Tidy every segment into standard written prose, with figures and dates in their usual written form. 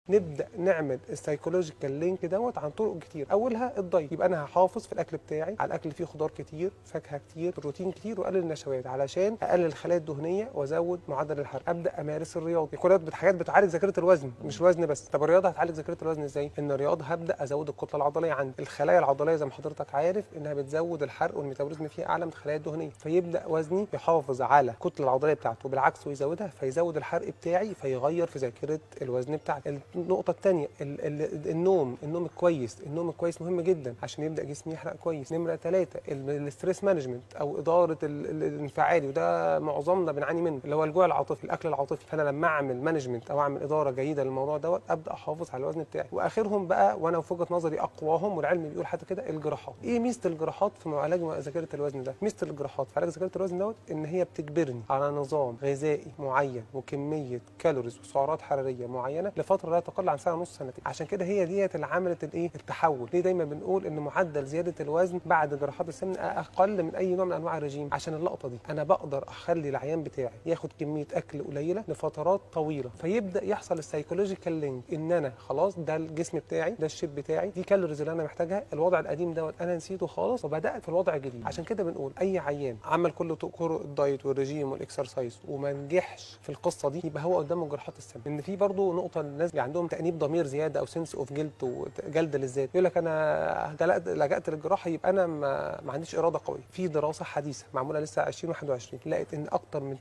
نبدا نعمل السايكولوجيكال لينك دوت عن طرق كتير، اولها الدايت. يبقى انا هحافظ في الاكل بتاعي على الاكل اللي فيه خضار كتير، فاكهه كتير، بروتين كتير، واقلل النشويات علشان اقلل الخلايا الدهنيه وازود معدل الحرق. ابدا امارس الرياضه، كل ده حاجات بتعالج ذاكره الوزن، مش وزن بس. طب الرياضه هتعالج ذاكره الوزن ازاي؟ ان الرياضه هبدا ازود الكتله العضليه عندي. الخلايا العضليه زي ما حضرتك عارف انها بتزود الحرق والميتابوليزم فيها اعلى من الخلايا الدهنيه، فيبدا وزني يحافظ على الكتله العضليه بتاعته، بالعكس ويزودها، فيزود الحرق بتاعي، فيغير في ذاكره الوزن بتاعتي. النقطه الثانيه النوم الكويس. النوم الكويس مهم جدا عشان يبدا جسمي يحرق كويس. نمره 3 الستريس مانجمنت او اداره الانفعالي، وده معظمنا بنعاني منه، اللي هو الجوع العاطفي، الاكل العاطفي. فانا لما اعمل مانجمنت او اعمل اداره جيده للموضوع دوت ابدا احافظ على الوزن بتاعي. واخرهم بقى، وانا في وجهه نظري اقواهم والعلم بيقول حتى كده، الجراحات. ايه ميزه الجراحات في علاج ذاكره الوزن ده؟ ميزه الجراحات في علاج ذاكره الوزن دوت ان هي بتجبرني على نظام غذائي معين وكميه كالوريز وسعرات حراريه معينه لفتره لا تقل عن سنه ونص سنتين. عشان كده هي ديت اللي عملت الايه التحول. ليه دايما بنقول ان معدل زياده الوزن بعد جراحات السمن اقل من اي نوع من انواع الرجيم؟ عشان اللقطه دي انا بقدر اخلي العيان بتاعي ياخد كميه اكل قليله لفترات طويله، فيبدا يحصل السايكولوجيكال لينك ان انا خلاص ده الجسم بتاعي، ده الشيب بتاعي، دي كالوريز اللي انا محتاجها، الوضع القديم دوت انا نسيته خالص وبدات في الوضع الجديد. عشان كده بنقول اي عيان عمل كل طرق الدايت والرجيم والاكسرسايز وما نجحش في القصه دي، يبقى هو قدامه جراحات السمن. ان في برضه نقطه الناس اللي عندهم تانيب ضمير زياده او سنس اوف جلد وجلد للذات، يقول لك انا لجأت للجراحه يبقى انا ما عنديش اراده قويه. في دراسه حديثه معموله لسه 2021 لقت ان اكتر من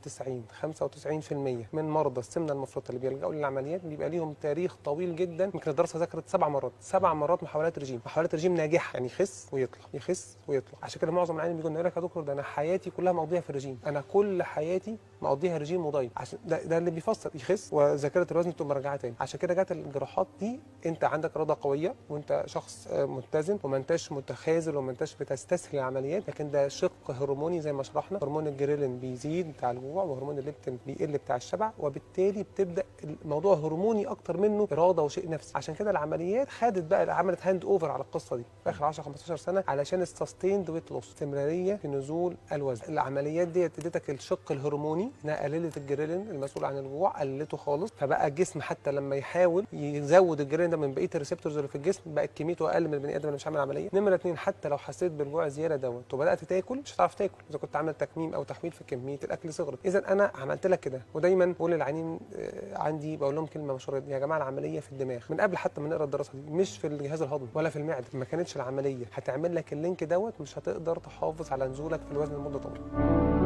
95% من مرضى السمنه المفرطه اللي بيلجأوا للعمليات بيبقى ليهم تاريخ طويل جدا. يمكن الدراسه ذكرت 7 مرات محاولات رجيم ناجحه، يعني يخس ويطلع يخس ويطلع. عشان كده معظم العيانين بيجوا يقول لك يا دكتور ده انا حياتي كلها مقضيها في الرجيم، انا كل حياتي مقضيها رجيم ودايت. عشان ده اللي بيفسر يخس وذاكره الوزن تبقى مرجعه تاني. عشان كده جت الجراحات دي، انت عندك اراده قويه وانت شخص متزن وما انتش متخاذل وما انتش بتستسهل العمليات، لكن ده شق هرموني زي ما شرحنا. هرمون الجريلين بيزيد بتاع الجوع وهرمون الليبتين بيقل بتاع الشبع، وبالتالي بتبدا الموضوع هرموني اكتر منه اراده وشيء نفسي. عشان كده العمليات خدت بقى عملت هاند اوفر على القصه دي في اخر 10 15 سنه علشان السستيند ويت لوس، استمراريه في نزول الوزن. العمليات دي ادتك الشق الهرموني انها قللت الجريلين المسؤول عن الجوع، قللته خالص، فبقى الجسم حتى لما يحاول يزود الجريلين ده من بقيه الريسبتورز اللي في الجسم بقت كميته اقل من البني ادم اللي مش عامل عمليه. نمره 2 حتى لو حسيت بالجوع زياده دوت وبدات تاكل مش هتعرف تاكل اذا كنت عامل تكميم او تحويل في كميه الاكل صغرت. اذا انا عملت لك كده. ودايما بقول للعيانين عندي بقول لهم كلمه مشهوره، يا جماعه العمليه في الدماغ من قبل حتى ما نقرا الدراسه دي، مش في الجهاز الهضمي ولا في المعده. ما كانتش العمليه هتعمل لك اللينك دوت مش هتقدر تحافظ على نزولك في الوزن لمده طويله.